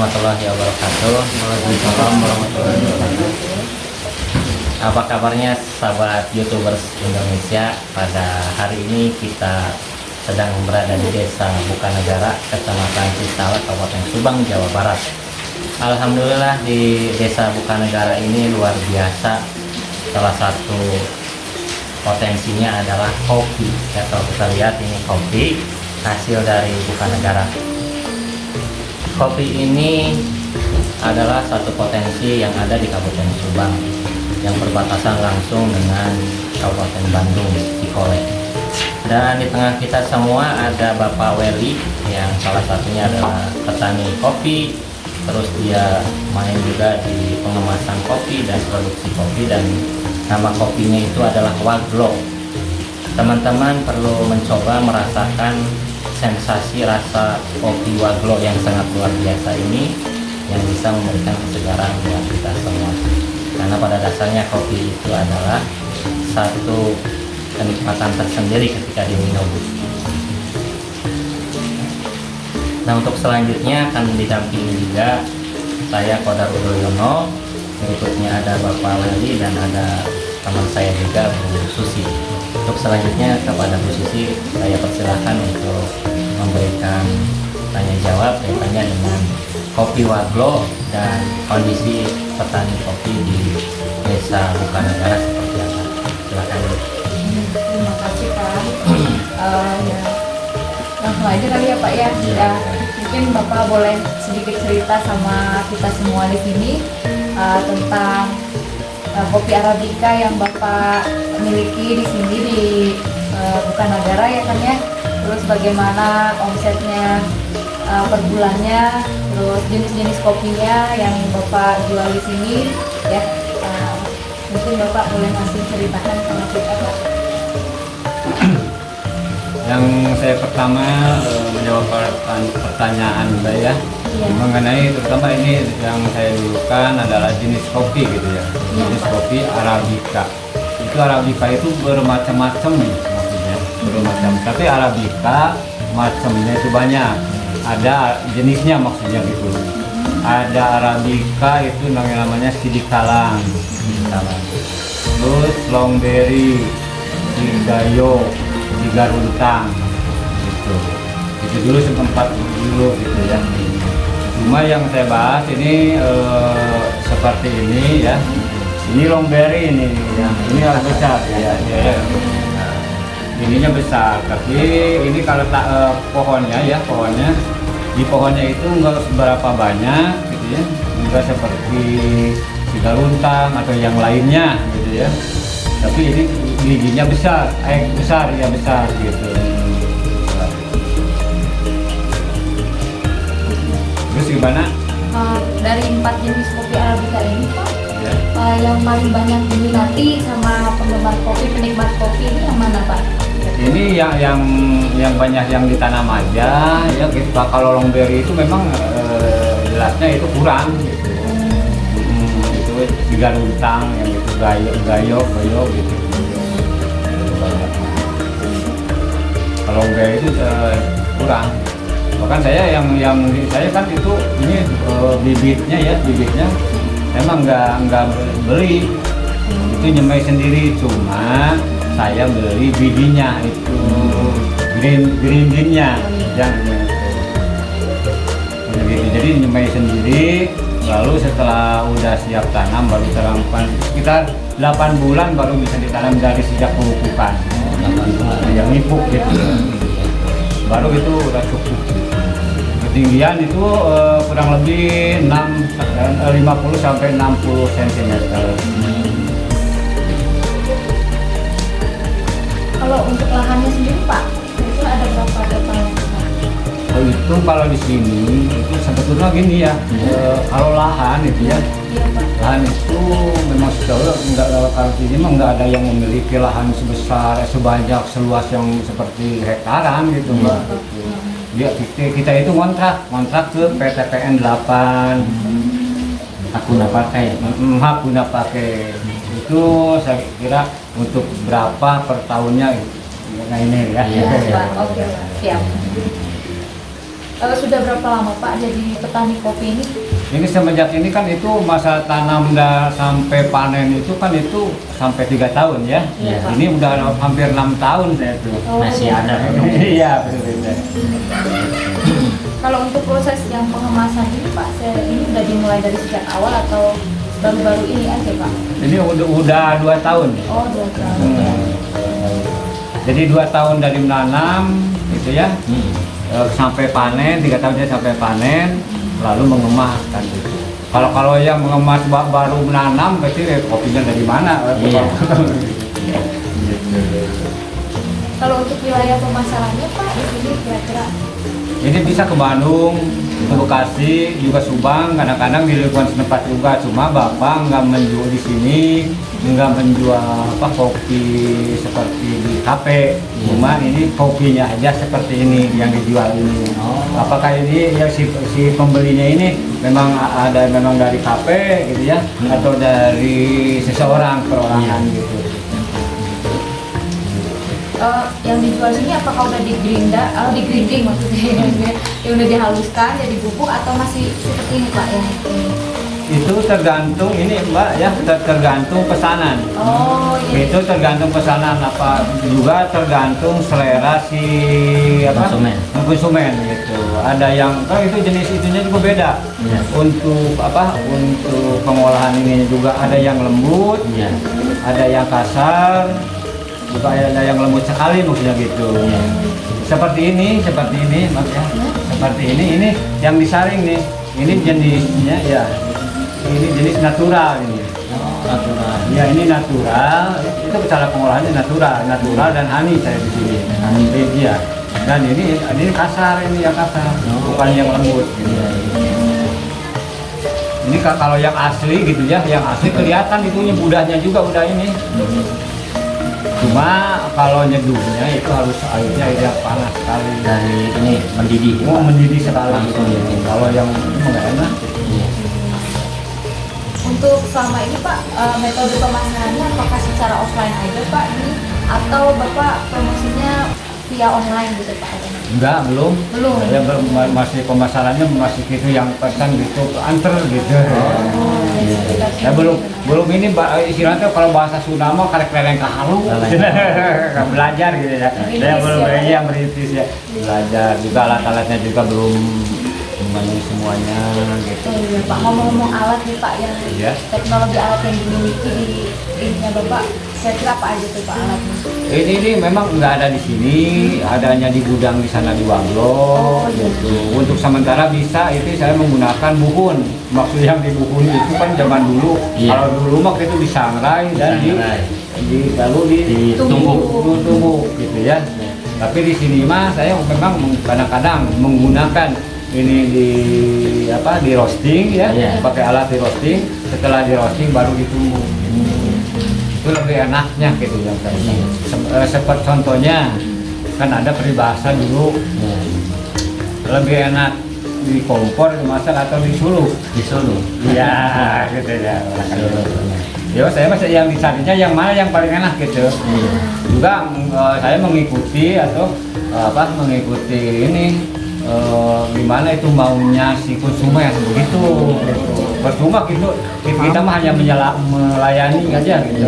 warahmatullahi wabarakatuh. Waalaikumsalam warahmatullahi wabarakatuh. Apa kabarnya sahabat YouTubers Indonesia? Pada hari ini kita sedang berada di Desa Bukanegara, Kecamatan Cisalak, Kabupaten Subang, Jawa Barat. Alhamdulillah di Desa Bukanegara ini luar biasa. Salah satu potensinya adalah kopi. Ya, kalau kita lihat ini kopi hasil dari Bukanegara. Kopi ini adalah satu potensi yang ada di Kabupaten Subang yang berbatasan langsung dengan Kabupaten Bandung, Cikole. Dan di tengah kita semua ada Bapak Weli yang salah satunya adalah petani kopi. Terus dia main juga di pengemasan kopi dan produksi kopi, dan nama kopinya itu adalah Waglo. Teman-teman perlu mencoba merasakan sensasi rasa kopi Waglo yang sangat luar biasa ini, yang bisa memberikan kesegaran buat kita semua. Karena pada dasarnya kopi itu adalah satu kenikmatan tersendiri ketika diminum. Nah, untuk selanjutnya akan didampingi juga saya, Kodar Udoyono. Berikutnya ada Bapak Weli dan ada teman saya juga, Bu Susi. Untuk selanjutnya kepada Bu Susi saya persilahkan untuk memberikan tanya jawab kaitannya dengan kopi Waglo dan kondisi petani kopi di Desa Bukanegara seperti apa. Silakan. Terima kasih Pak. Ya, langsung aja kali ya Pak ya. Ya, mungkin Bapak boleh sedikit cerita sama kita semua di sini tentang kopi Arabica yang Bapak miliki di sini di Bukanegara ya kan ya. Terus bagaimana omsetnya per bulannya, terus jenis-jenis kopinya yang Bapak jual di sini ya. Mungkin Bapak boleh masih ceritakan sama kita Pak. Yang saya pertama menjawab pertanyaan Mbak ya, mengenai terutama ini yang saya dulukan adalah jenis kopi gitu ya, jenis kopi Arabica. Itu Arabica itu bermacam-macam maksudnya, bermacam. Tapi Arabica macamnya itu banyak, ada jenisnya maksudnya gitu. Ada Arabica itu namanya Sidikalang, terus Longberry, Cigayo, Tiga Runtang gitu. Itu dulu sempat dulu gitu ya. Cuma yang saya bahas ini seperti ini ya. Ini Longberry ini ya. Ini agak besar ya. Ininya besar, tapi ini kalau pohonnya ya, di pohonnya itu enggak seberapa banyak gitu ya. Enggak seperti Tiga Runtang atau yang lainnya gitu ya. Tapi ini bijinya besar gitu. Terus gimana? Dari 4 jenis kopi Arabica ini Pak, Ya. yang paling banyak diminati sama penggemar kopi, penikmat kopi ini yang mana Pak? Ini yang banyak yang ditanam aja ya. Kita kalau Longberry itu memang jelasnya itu kurang gitu. Itu Tiga Runtang yang itu gayo gitu. Kalau enggak itu kurang. Bahkan saya yang saya kan itu ini bibitnya memang nggak beli, itu nyemai sendiri. Cuma saya beli bijinya itu green bean-nya yang gitu. Jadi nyemai sendiri. Lalu setelah udah siap tanam baru tanamkan sekitar 8 bulan baru bisa ditanam dari sejak pemupukan. Yang nipuk gitu. Baru itu udah cukup. Ketinggian itu kurang lebih 50 sampai 60 cm. Kalau untuk lahannya sendiri Pak, itu ada berapa lahan? Itu kalau di sini itu sebetulnya gini ya, kalau lahan itu ya, Iya Pak. lahan itu memang sudah enggak, kalau di sini memang nggak ada yang memiliki lahan sebesar sebanyak seluas yang seperti hektaran gitu Mbak. Ya, kita itu kontrak ke PTPN 8. Aku nggak pakai. Hak guna pakai itu saya kira untuk berapa per tahunnya. Nah ini ya. Iya Pak. Oke, siap. Sudah berapa lama Pak jadi petani kopi ini? Ini semenjak ini kan itu masa tanam sampai panen itu kan itu sampai 3 tahun ya. Iya, Pak. Ini udah hampir 6 tahun saya tuh. Masih ada. Iya betul. Kalau untuk proses yang pengemasan ini Pak, ini udah dimulai dari sejak awal atau baru-baru ini aja Pak? Ini udah 2 tahun. Oh 2 tahun. Jadi 2 tahun dari menanam gitu ya. Sampai panen, 3 tahunnya sampai panen, lalu mengemas kan gitu. Kalau yang mengemas baru menanam berarti kopinya dari mana? Iya. Kalau untuk wilayah pemasarannya Pak, di sini kira-kira Ini bisa ke Bandung, ke Bekasi, juga Subang, kadang-kadang di lingkungan setempat juga. Cuma Bapak nggak menjual di sini, nggak menjual kopi seperti di kafe. Cuma ini kopinya aja seperti ini yang dijual ini. Apakah ini ya si pembelinya ini memang dari kafe gitu ya, atau dari seseorang perorangan gitu. yang dijual sini apakah udah digrinding maksudnya yang udah dihaluskan jadi bubuk atau masih seperti ini Pak yang ini? Itu tergantung ini Mbak ya, tergantung pesanan. Oh iya. Itu tergantung pesanan apa juga tergantung selera si konsumen gitu. Ada yang kalau itu jenis itunya juga beda. Iya. Untuk pengolahan ini juga ada yang lembut, Iya. ada yang kasar, juga ada yang lembut sekali maksudnya gitu. Seperti ini maksudnya. Seperti ini yang disaring nih. Ini jenisnya ya. Ini jenis natural ini. Natural. Ya ini natural. Itu cara pengolahannya natural dan honey saya di sini. Honey ya. Dan ini kasar yang kasar, bukan yang lembut gitu. Ini kalau yang asli gitu ya, yang asli kelihatan itunya budahnya juga udah ini. Cuma kalau nyeduhnya itu harus airnya air yang panas sekali. Dari ini mendidih. Mendidih sekali. Langsung ya. Kalau yang ini nggak enak. Untuk selama ini Pak, metode pemasarannya apakah secara offline aja Pak ini atau Bapak promosinya via online gitu Pak? Enggak, belum. Belum. Ya, masih pemasarannya masih gitu yang pesan gitu, anter gitu. Ya belum ini istilahnya kalau bahasa Sunda mah karek leleng kahalu. Belajar gitu ya. Saya belum yang merintis ya. Belajar juga alat-alatnya juga belum memenuhi semuanya gitu. Oh iya Pak, ngomong-ngomong alat nih Pak yang Iya. teknologi alat yang dimiliki di ininya Bapak, saya kira apa aja tuh Pak alatnya? Ini memang nggak ada di sini, adanya di gudang di sana di Wanglo gitu. Untuk sementara bisa itu saya menggunakan buhun. Maksud yang di buhun itu kan zaman dulu. Iya. Kalau dulu mah itu disangrai dan lalu ditumbuk gitu ya. Tapi di sini mah saya memang kadang-kadang menggunakan ini di roasting ya, pakai alat di roasting. Setelah di roasting baru ditumbuk. Itu lebih enaknya gitu yang saya. Seperti contohnya kan ada peribahasa dulu lebih enak di kompor dimasak atau disuluh. Iya gitu ya. Ya saya masih yang dicarinya yang mana yang paling enak gitu. Juga saya mengikuti mengikuti ini gimana itu maunya si konsumen begitu. Percuma gitu kita mah hanya melayani aja gitu.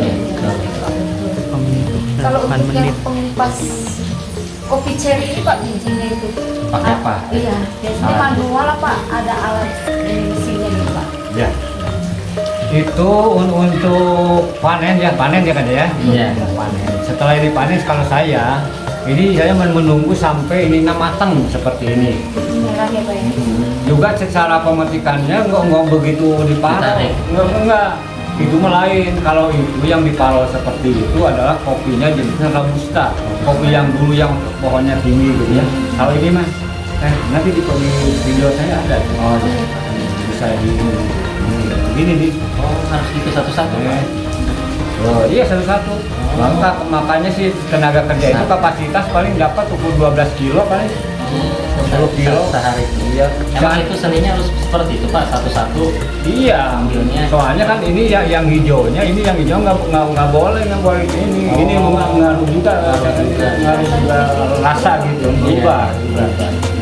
Kalau untuk yang pengupas kopi cherry ini Pak bijinya itu Pakai apa? Iya, biasanya manual apa ada alat dari mesinnya nih Pak? Ya. Itu untuk panen ya kan ya? Iya. Panen. Setelah ini panen kalau saya menunggu sampai ini matang seperti ini. Merah ya Pak ya? Juga secara pemetikannya nggak begitu diparo. Ditarik. Enggak. Itu lain. Kalau itu yang diparo seperti itu adalah kopinya jenisnya robusta. Kopi yang dulu yang pohonnya tinggi gitu ya. Kalau ini Mas, nanti di video saya ada. Oh, bisa ini nih. Oh, harus itu satu-satu. Oh iya satu-satu. Makanya sih tenaga kerja itu kapasitas paling dapat ukur 12 kilo paling. 10 kilo. Sehari. Iya. Emang itu seninya harus seperti itu Pak, satu-satu. Iya, Ambilnya. soalnya kan ini ya yang hijaunya, ini yang hijau nggak boleh ini. Oh. Ini ngaruh juga, ngaruh juga rasa gitu, rubah. Iya.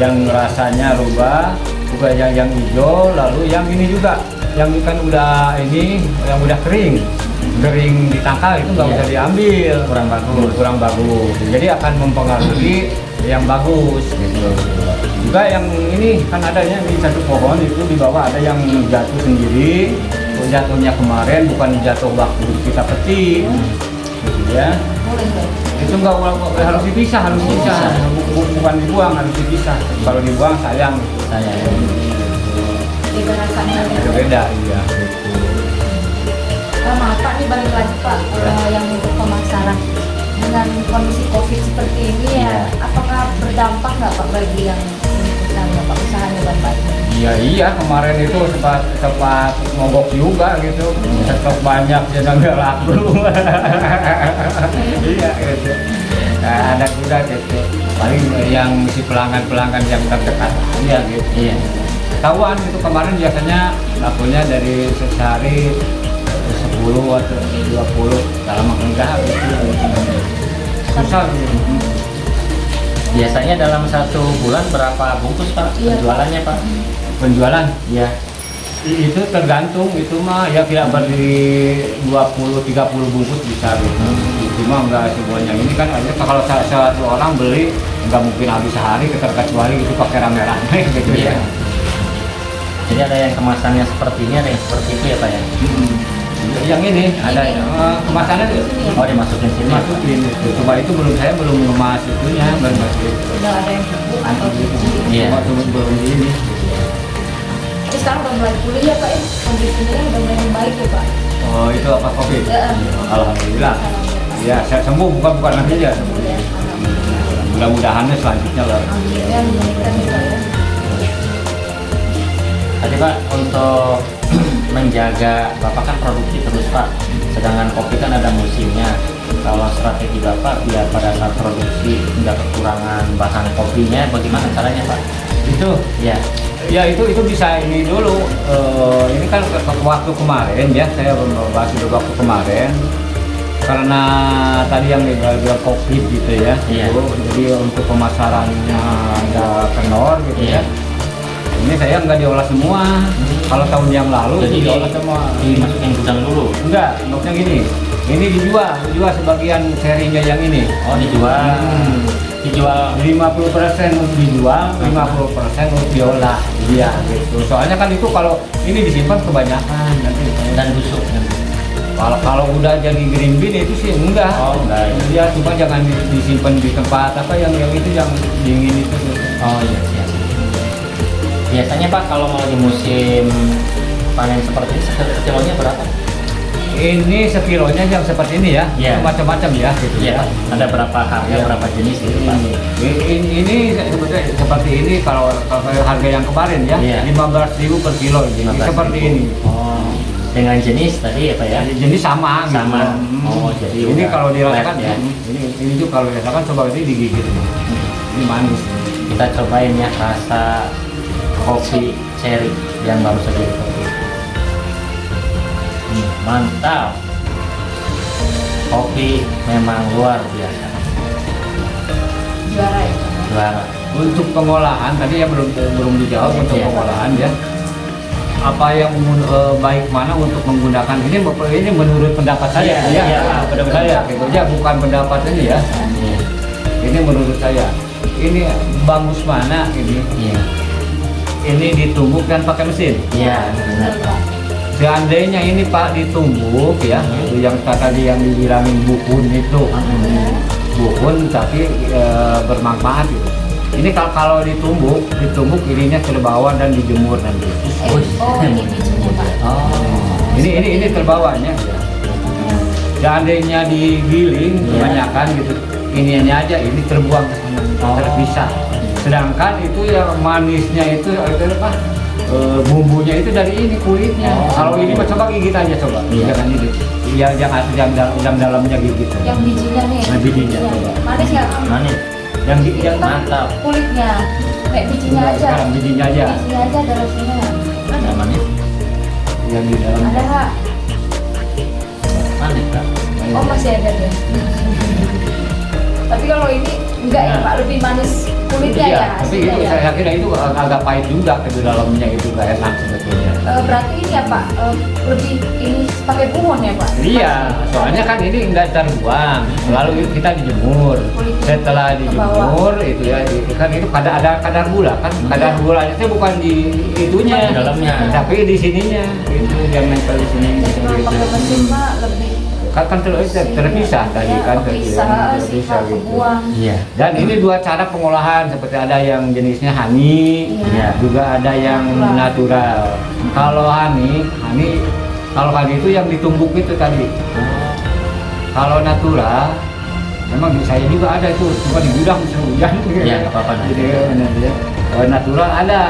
Yang rasanya rubah, juga yang hijau, lalu yang ini juga, yang kan udah ini, yang udah kering ditangkal itu nggak Iya. bisa diambil, kurang bagus. Jadi akan mempengaruhi yang bagus gitu. Juga yang ini kan adanya di satu pohon itu di bawah ada yang jatuh sendiri. Jatuhnya kemarin bukan jatuh waktu kita petik, gitu ya. Boleh nggak? Itu nggak harus dipisah, bukan dibuang, harus dipisah. Kalau dibuang sayang, Saya. Beda rasanya. beda iya. Maaf Pak, nih balik lagi Pak, yang untuk pemasaran dengan kondisi COVID seperti ini ya, apakah berdampak nggak Pak bagi yang usahanya Bapak? Iya kemarin itu sempat mogok juga gitu, stok banyak jadi nggak laku. Iya gitu. Nah, ada juga gitu. Paling yang si pelanggan yang terdekat aja gitu. Iya. Tahuan itu kemarin biasanya lakunya dari sehari 10 atau 20 dalam enggak gitu. Susah gitu. Biasanya dalam satu bulan berapa bungkus Pak Iya, Pak. penjualannya Pak? Penjualan Iya. itu tergantung, itu mah ya tidak berdiri 20-30 bungkus bisa gitu. Itu mah enggak semuanya. Ini kan aja kalau satu orang beli nggak mungkin habis sehari, kecuali itu pakai rame-rame gitu Iya. ya. Jadi ada yang kemasannya seperti ini, ada yang seperti itu ya Pak ya? Yang ini ada kemasannya Oh dimasukin sini. masukin itu. Coba itu saya belum ngemas itunya, belum masukin. Udah ada yang buku atau biji. Iya. Cuma belum ini. Tapi sekarang udah mulai pulih ya Pak ya, kondisinya udah mulai membaik ya Pak. Oh itu apa kopi? Ya, Alhamdulillah. Ya saya sembuh, bukan lagi ya. Alhamdulillah. Mudah-mudahan selanjutnya lah. Alhamdulillah mudah-mudahan ya Pak ya. Tadi Pak untuk menjaga Bapak kan produksi terus Pak, sedangkan kopi kan ada musimnya. Kalau strategi Bapak biar pada saat produksi tidak kekurangan bahan kopinya, bagaimana caranya Pak? Itu Ya. ya itu bisa ini dulu. Ini kan waktu kemarin ya, saya membahas itu waktu kemarin karena tadi yang dibilang COVID gitu ya. Iya. Jadi untuk pemasarannya ada kendor gitu Iya. ya. Ini saya nggak diolah semua. Kalau tahun yang lalu Jadi diolah semua. dimasukin gudang dulu. Enggak, maksudnya gini. Ini dijual sebagian serinya yang ini. Oh dijual. Dijual 50% untuk dijual, 50% untuk diolah. Iya gitu. Soalnya kan itu kalau ini disimpan kebanyakan nanti. dan busuk. Kalau udah jadi green bean itu sih enggak. Oh, enggak, Ya cuma jangan disimpan di tempat apa yang itu yang dingin itu. Oh iya siap. Biasanya Pak kalau mau di musim panen seperti ini sekilonya berapa? Ini sekilonya yang seperti ini ya, Iya. macam-macam ya gitu Iya. ya. Ada berapa harga, Iya. berapa jenis gitu Pak? Ini sebetulnya seperti ini kalau harga yang kemarin ya, Iya. 15.000 per kilo ini. 15.000. Seperti ini. Oh, dengan jenis tadi ya Pak ya? Jadi sama gitu. Sama. Oh, jadi ini udah kalau dirasakan flat ya. ini tuh kalau dirasakan coba ini digigit. Ini manis. Kita cobain ya rasa kopi cherry yang baru saja dikopi. Mantap. Kopi memang luar biasa. Juara ya Pak. Juara. Untuk pengolahan tadi ya belum dijawab untuk Iya. pengolahan ya. Apa yang baik mana untuk menggunakan ini menurut pendapat saya Iya, ya. iya, Pendapat saya gitu ya, bukan pendapat ini ya. Iya. Ini menurut saya. Ini bagus mana ini? Iya. Ini ditumbuk dan pakai mesin. Iya, benar Pak. Seandainya ini Pak ditumbuk ya, itu yang tadi yang dibilangin bukun itu, bukun tapi bermanfaat gitu. Ini kalau ditumbuk ininya ke bawah dan dijemur nanti. Oh ini bijinya Pak. Oh. Ini terbawanya. Seandainya digiling Iya. kebanyakan gitu, ininya aja ini terbuang ke sana, Oh. terpisah. Sedangkan itu yang manisnya itu apa? Bumbunya itu dari ini kulitnya. Oh. Kalau ini coba gigit aja coba. Iya. Jangan gigit. Yang dalamnya gigit. Yang bijinya nih. Nah, bijinya, Iya. coba. Manis nggak? Manis. yang mantap. kulitnya, kayak bijinya aja. Sekarang bijinya aja. Bijinya aja ada rasanya. Ada manis. Yang di dalam. Ada nggak? Manis Kak. Oh masih ada deh. Tapi kalau ini enggak ya Nah. Pak, lebih manis kulitnya Iya, ya. tapi hasilnya itu ya. saya kira itu agak pahit juga ke dalamnya, itu nggak enak sebetulnya. Berarti ini ya Pak, lebih ini pakai bumbon ya Pak? Iya, soalnya kan ini nggak terbuang, lalu kita dijemur. Setelah dijemur itu ya, itu kan itu ada kadar gula kan, kadar gulanya itu bukan di itunya, Di dalamnya. tapi di sininya, itu yang nempel di sini. Jadi kalau Gitu. pakai mesin Pak lebih Kan terpisah tadi kan, terpisah sih terpisah Pak, gitu. kebuang. Iya. Dan ini dua cara pengolahan, seperti ada yang jenisnya honey, Iya. juga ada yang natural. Kalau honey itu yang ditumbuk itu tadi. Kalau natural, memang di saya juga ada itu, cuma di gudang hujan. Iya, nggak apa-apa, nanti. Jadi, natural ada.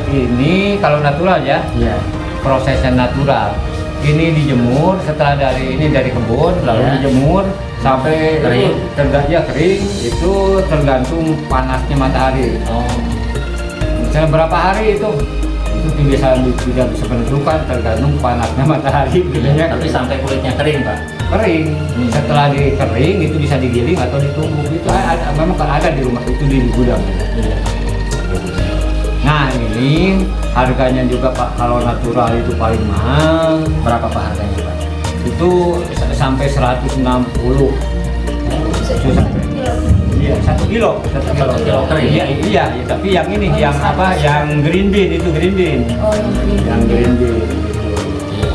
Ini kalau natural ya, Iya. prosesnya natural. Ini dijemur, setelah dari kebun, lalu Ya. dijemur sampai Kering. kering. Itu tergantung panasnya matahari. Oh. Misalnya berapa hari itu biasa tidak bisa menentukan, tergantung panasnya matahari gitu Iya, ya. tapi sampai kulitnya kering Pak. Kering. Setelah dikering itu bisa digiling atau ditumbuk. Itu memang ada di rumah itu di gudang. Iya. Nah ini harganya juga Pak, kalau natural itu paling mahal. Berapa Pak harganya Pak? Itu sampai 160. Itu sampai. Iya, 1 kilo. 1 kilo kering. Iya, tapi yang ini, yang apa, yang green bean itu green bean. Oh yang green. Yang green bean gitu. Iya.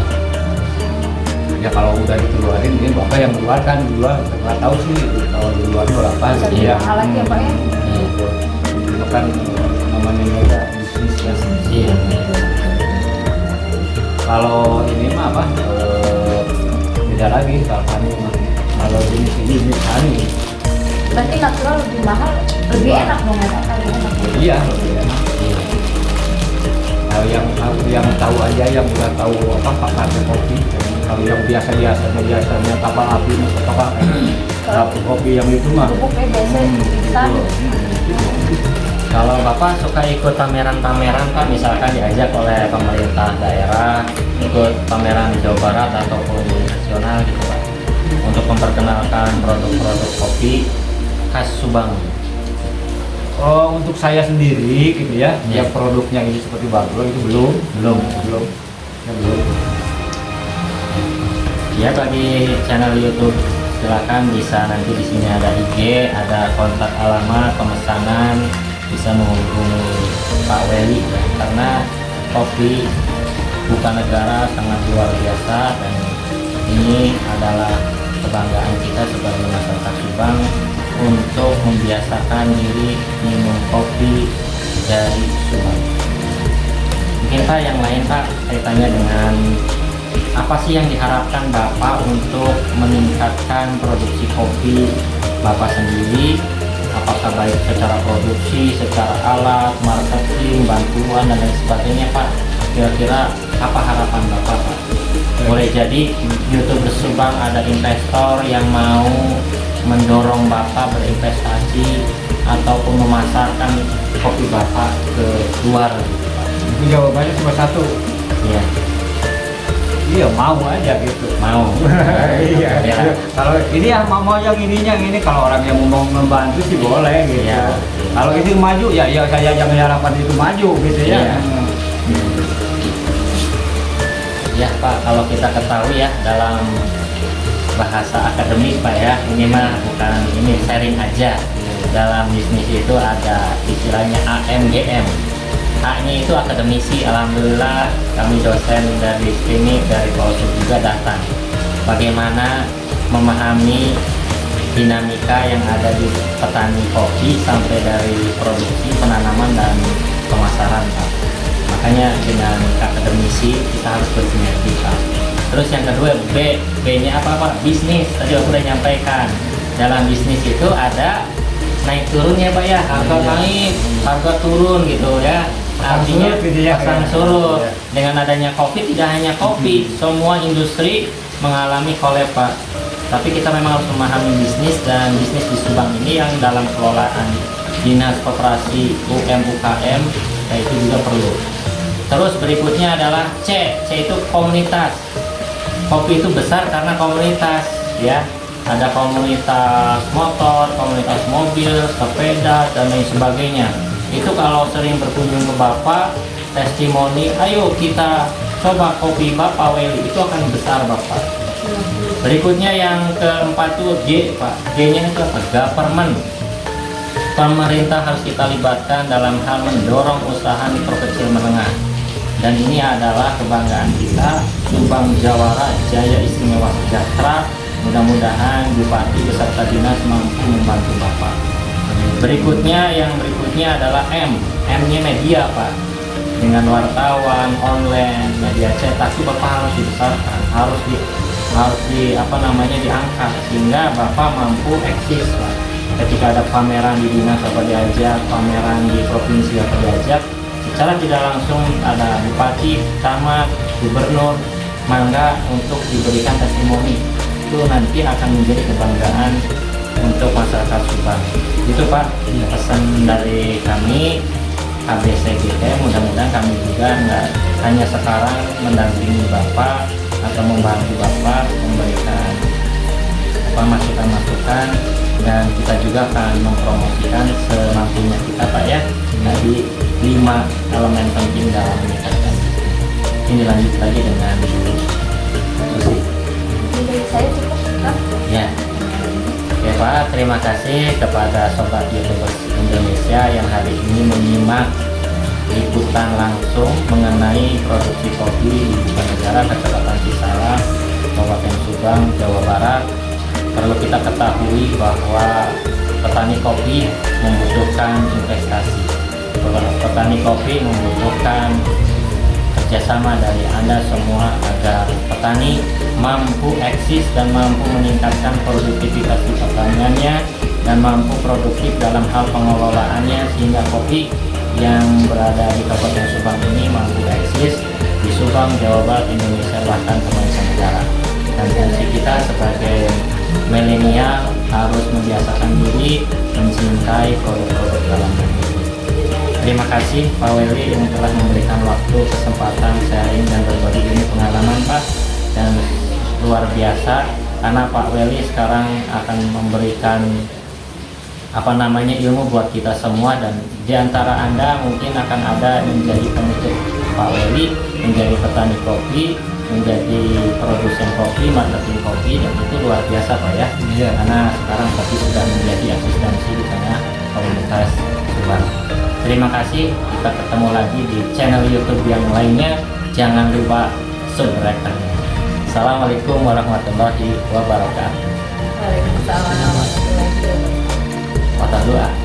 Ya kalau udah dikeluarin, ini Bapak yang keluarkan, jual, nggak tahu sih kalau di luar berapa Bisa gitu ya. mahal lagi ya Pak ya? Gitu. Itu kan namanya juga bisnis ya. Iya. Kalau ini mah apa? Beda lagi kalau honey mah. Kalau jenis ini jenis honey. Berarti natural lebih mahal, lebih enak dong ya Pak? Kali enak. Iya, lebih enak. Iya. Kalau yang tahu aja, yang udah tahu apa pakai kopi. Kalau yang biasanya kapal api, kapal kopi yang itu mah. Bubuk ya biasa instan. Kalau Bapak suka ikut pameran-pameran Pak, misalkan diajak oleh pemerintah daerah, ikut pameran di Jawa Barat ataupun di nasional gitu Pak, untuk memperkenalkan produk-produk kopi khas Subang. Oh, untuk saya sendiri gitu ya, Iya. yang produknya ini seperti baglo itu belum. Ya, belum. Ya, bagi channel YouTube silakan bisa, nanti di sini ada IG, ada kontak alamat pemesanan, bisa menghubungi Pak Weli ya, karena kopi bukan negara sangat luar biasa, dan ini adalah kebanggaan kita sebagai masyarakat Subang untuk membiasakan diri minum kopi dari Subang. Mungkin Pak yang lain Pak, kaitannya dengan apa sih yang diharapkan Bapak untuk meningkatkan produksi kopi Bapak sendiri? Apakah baik secara produksi, secara alat, marketing, bantuan dan lain sebagainya Pak? Kira-kira apa harapan Bapak Pak? Boleh jadi YouTube Subang ada investor yang mau mendorong Bapak berinvestasi ataupun memasarkan kopi Bapak ke luar gitu Pak. Itu jawabannya cuma satu. Iya, Iya, mau aja gitu. mau. Iya. Ya. Kalau ini ya mau yang ini kalau orang yang mau membantu sih boleh gitu. Iya. Kalau itu maju ya saya jangan harapan itu maju gitu ya. Iya. Ya Pak, kalau kita ketahui ya dalam bahasa akademik Pak ya, ini mah bukan ini sharing aja. Dalam bisnis itu ada istilahnya AMGM. A-nya itu akademisi, alhamdulillah kami dosen dari sini, dari Polsub juga datang. Bagaimana memahami dinamika yang ada di petani kopi sampai dari produksi, penanaman dan pemasaran Pak. Makanya dengan akademisi kita harus bersinergi Pak. Terus yang kedua B-nya apa Pak? Bisnis. Tadi aku udah nyampaikan. Dalam bisnis itu ada naik turunnya Pak ya. Harga naik, harga turun gitu ya. Artinya pasang surut. Dengan adanya kopi tidak hanya kopi, semua industri mengalami collapse Pak. Tapi kita memang harus memahami bisnis, dan bisnis di Subang ini yang dalam kelolaan Dinas Koperasi UMKM, itu juga perlu. Terus berikutnya adalah C itu komunitas. Kopi itu besar karena komunitas, ya. Ada komunitas motor, komunitas mobil, sepeda, dan lain sebagainya. Itu kalau sering berkunjung ke Bapak, testimoni, ayo kita coba kopi Bapak Welly, itu akan besar Bapak. Berikutnya yang keempat tuh G, Pak. G-nya itu apa? Government. Pemerintah harus kita libatkan dalam hal mendorong usaha mikro kecil menengah. Dan ini adalah kebanggaan kita, Subang Jawara Jaya Istimewa Sejahtera. Mudah-mudahan Bupati beserta dinas mampu membantu Bapak. Yang berikutnya adalah M. M-nya media, Pak. Dengan wartawan, online, media cetak itu Bapak harus dibesarkan, harus diangkat sehingga Bapak mampu eksis, Pak. Ketika ada pameran di dinas Bapak diajak, pameran di provinsi Bapak diajak, secara tidak langsung ada bupati, camat, gubernur, mangga untuk diberikan testimoni. Itu nanti akan menjadi kebanggaan untuk masyarakat Subang. Itu Pak, pesan dari kami ABCGT. Mudah-mudahan kami juga nggak hanya sekarang mendampingi Bapak atau membantu Bapak memberikan masukan-masukan, dan kita juga akan mempromosikan semampunya kita, Pak, ya. Tadi 5 elemen penting dalam meningkatkan. Ini lanjut lagi dengan musik. Saya cukup, Pak. Ya. Oke Pak, terima kasih kepada Sobat YouTubers Indonesia yang hari ini menyimak liputan langsung mengenai produksi kopi di Banjarnegara, Kecamatan Cisalah, Kabupaten Subang, Jawa Barat. Perlu kita ketahui bahwa petani kopi membutuhkan investasi. Petani kopi membutuhkan kerjasama dari Anda semua agar petani mampu eksis dan mampu meningkatkan produktivitas pertaniannya dan mampu produktif dalam hal pengelolaannya, sehingga kopi yang berada di Kabupaten Subang ini mampu eksis di Subang, Jawa Barat, Indonesia, bahkan ke mancanegara. Dan fungsi kita sebagai milenial harus membiasakan diri mencintai produk-produk dalam negeri. Terima kasih Pak Welly yang telah memberikan waktu, kesempatan sharing dan berbagi ini pengalaman, Pak. Dan luar biasa karena Pak Welly sekarang akan memberikan ilmu buat kita semua, dan diantara Anda mungkin akan ada menjadi penutup Pak Welly, menjadi petani kopi, menjadi produsen kopi, marketing kopi, dan itu luar biasa Pak, ya. Iya. Karena sekarang kopi sudah menjadi eksistensi di tengah komunitas Subang. Terima kasih, kita ketemu lagi di channel YouTube yang lainnya. Jangan lupa subscribe-nya. Assalamualaikum warahmatullahi wabarakatuh. Waalaikumsalam warahmatullahi wabarakatuh. Mata doa.